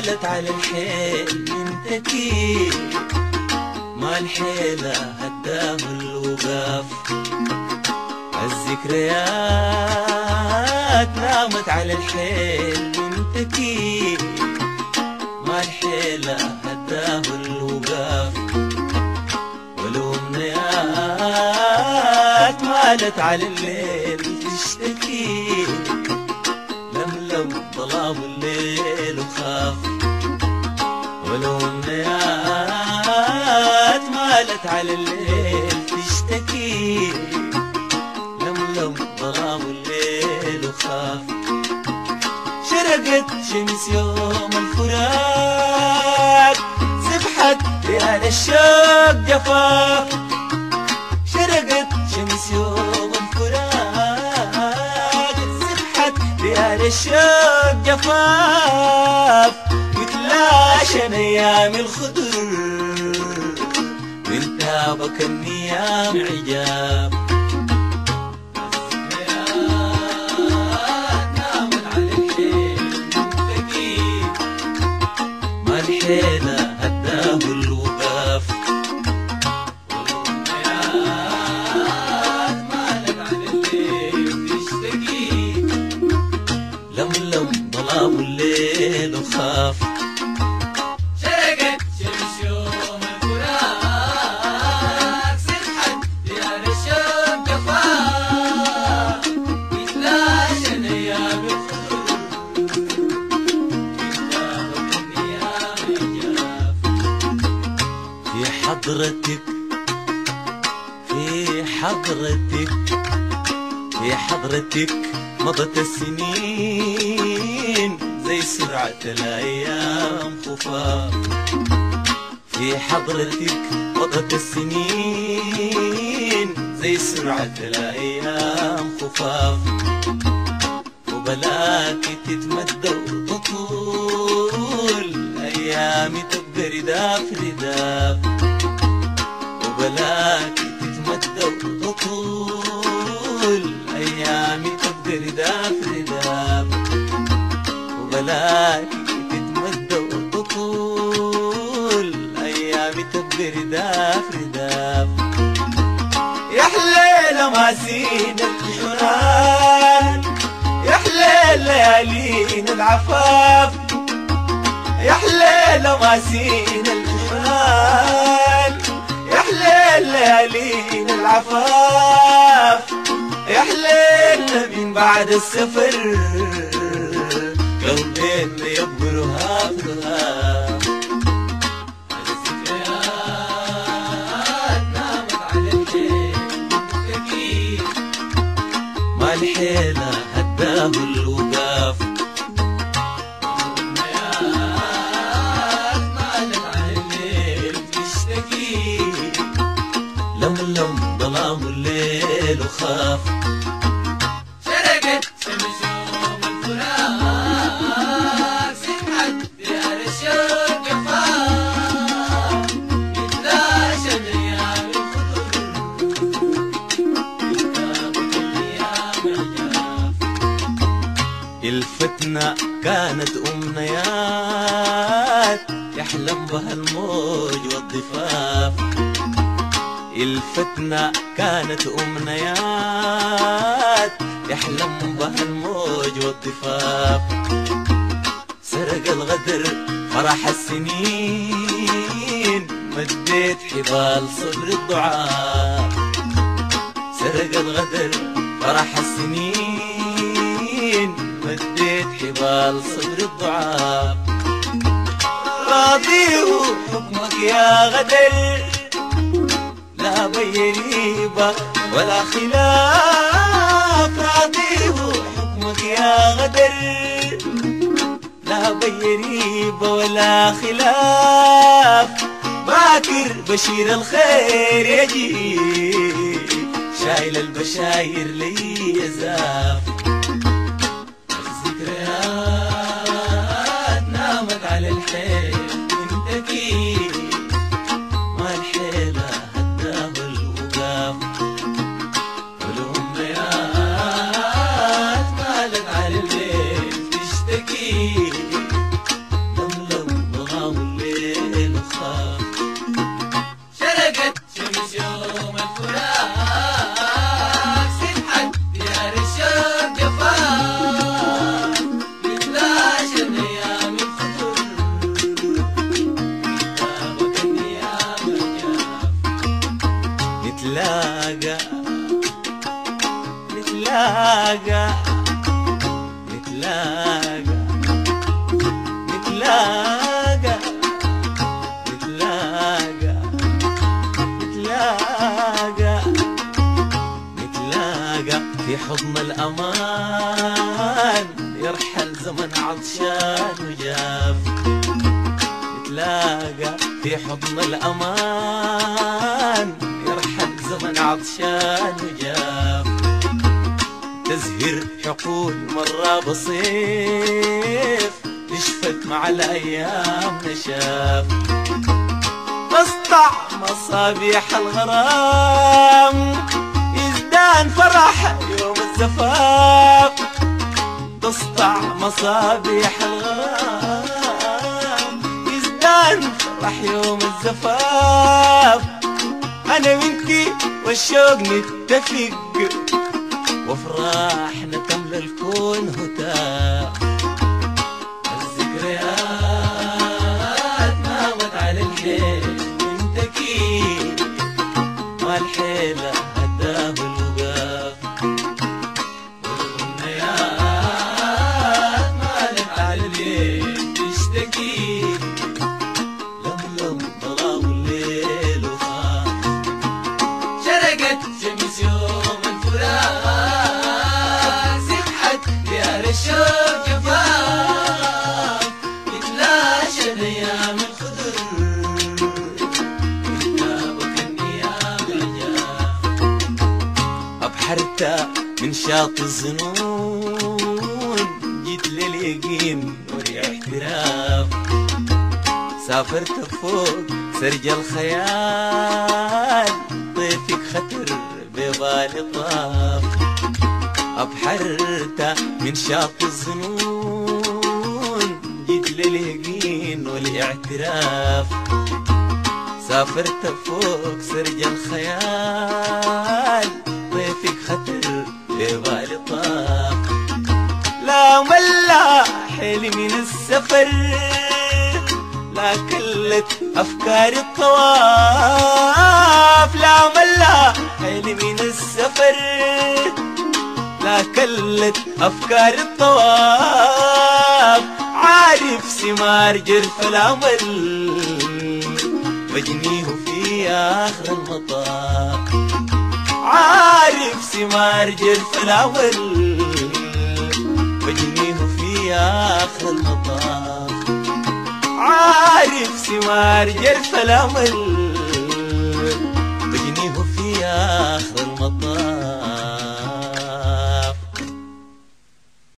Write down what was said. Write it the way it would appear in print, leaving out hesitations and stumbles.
مالت على الحيل من تكيف، ما الحيلة هداه الوقاف. الذكريات نامت على الحيل من تكيف، ما الحيلة هداه الوقاف. والأمنيات مالت على الليل تشتكي، لملم ظلام الليل وخاف. والأمنيات مالت على الليل تشتكي، لملم ظلام الليل وخاف. شرقت شمس يوم الفراق، سبحت ريال الشوق جفاف. شرقت شمس يوم الفراق، سبحت ريال الشوق جفاف. وتلاشى ايام الخضر، وانتابك النيام عجاب. الحيلة هداه الوقاف. والأمنيات مالت على الليل تشتكي، لملم ظلام الليل وخاف. شرقت شمس يوم الفراق، سبحت ديار الشوق جفاف. وتلاشى ايام الخضر، في حضرتك في حضرتك مضت السنين زي سرعة الأيام خفاف. في حضرتك مضت السنين زي سرعة الأيام خفاف. وبلاك تتمدى وتطول، أيامي تبقى رداف رداف. وبلاك تتمدى وتطول، أيامي تبقى رداف رداف. وبلاك تتمدى وتطول، أيامي تبقى رداف رداف. يا حليلة ما زين الحنان، يا حليل ليالين العفاف. يا حليلة ما زين الحنان، يا حليل ليالين العفاف. يا حليلة من بعد السفر، قلبين يبقوا رهاف رهاف. الذكريات نامت على الليل تكيف، ما الحيلة هداه الوقاف. لملم ظلام الليل وخاف. شرقت شمس يوم الفراق، سبحت ديار الشوق جفاف. يتلاشى ايام الخضر، يتابك الايام عجاف. الفتنة كانت أمنيات، يحلم بها الموج والضفاف. الفتنة كانت أمنيات، يحلم بها الموج والضفاف. سرق الغدر فرح السنين، مديت حبال صبر الضعاف. سرق الغدر فرح السنين، مديت حبال صبر الضعاف. راضيه حكمك يا غدر، لا بيريبة ولا خلاف. راضيه حكمك يا غدر، لا بيريبة ولا خلاف. باكر بشير الخير يجي، شايل البشاير لي يزاف. الذكريات نامت على الحيل من تكيف، ما الحيلة هداه الوقاف. والأمنيات مالت على الليل تشتكي، لملم نتلاقى نتلاقى نتلاقى نتلاقى نتلاقى نتلاقى في حضن الأمان يرحل زمن عطشان وجاف. نتلاقى في حضن الأمان يرحل زمن عطشان وجاف. تزهر حقول مرة بصيف نشفت مع الأيام نشاف. تسطع مصابيح الغرام يزدان فرح يوم الزفاف. تسطع مصابيح الغرام يزدان فرح يوم الزفاف. أنا وانتي والشوق نتفق وافراحنا تملى الكون هتاف. الذكريات نامت على الحيل وانت كيف والحيلة هداه الوقاف. والأمنيات مالت على الليل تشتكي لملم ظلام الليل وخاف. شرقت شمس يوم الفراق سبحت ديار الشوق جفاف. يتلاشى الايام الخضر كتابك النيام العجاف. ابحرت من شاطئ الظنون جيت لليقين والاحتراف. سافرت فوق سرج الخيال طيفك خطر ببالي طاف. أبحرت من شاطئ الظنون جيت لليقين والاعتراف. سافرت فوق سرج الخيال طيفك خطر ببالي طاف. لا ملا حيلي من السفر لا كلت أفكاري الطواف. لا ملا حيلي من السفر لا كلت أفكاري الطواف. عارف ثمار جرف الأمل بجنيه في آخر المطاف. عارف ثمار جرف الأمل بجنيه في آخر المطاف. عارف ثمار جرف الأمل بجنيه في آخر المطاف.